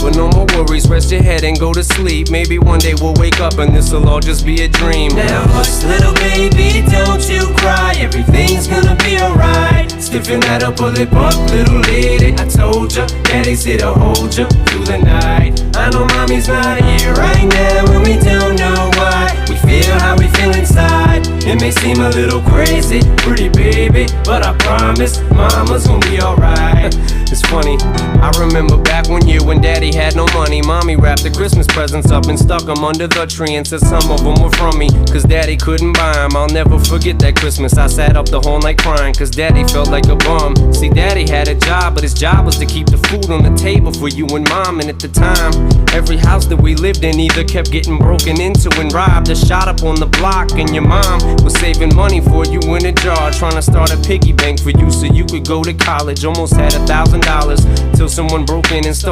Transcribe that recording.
But no more worries, rest your head and go to sleep. Maybe one day we'll wake up and this'll all just be a dream. Now hush, little baby, don't you cry. Everything's gonna be alright. Stiffen that up, pull it up, little lady. I told ya, daddy's here to hold ya through the night. I know mommy's not here right now, and we don't know why. We feel how we feel inside. It may seem a little crazy, pretty baby, but I promise mama's gonna be alright. It's funny, I remember back one year when daddy had no money. Mommy wrapped the Christmas presents up and stuck them under the tree and said some of them were from me, cause daddy couldn't buy them. I'll never forget that Christmas. I sat up the whole night crying cause daddy felt like a bum. See, daddy had a job, but his job was to keep the food on the table for you and mom. And at the time, every house that we lived in either kept getting broken into and robbed or shot up on the block. And your mom was saving money for you in a jar, trying to start a piggy bank for you so you could go to college. Almost had $1,000 till someone broke in and stole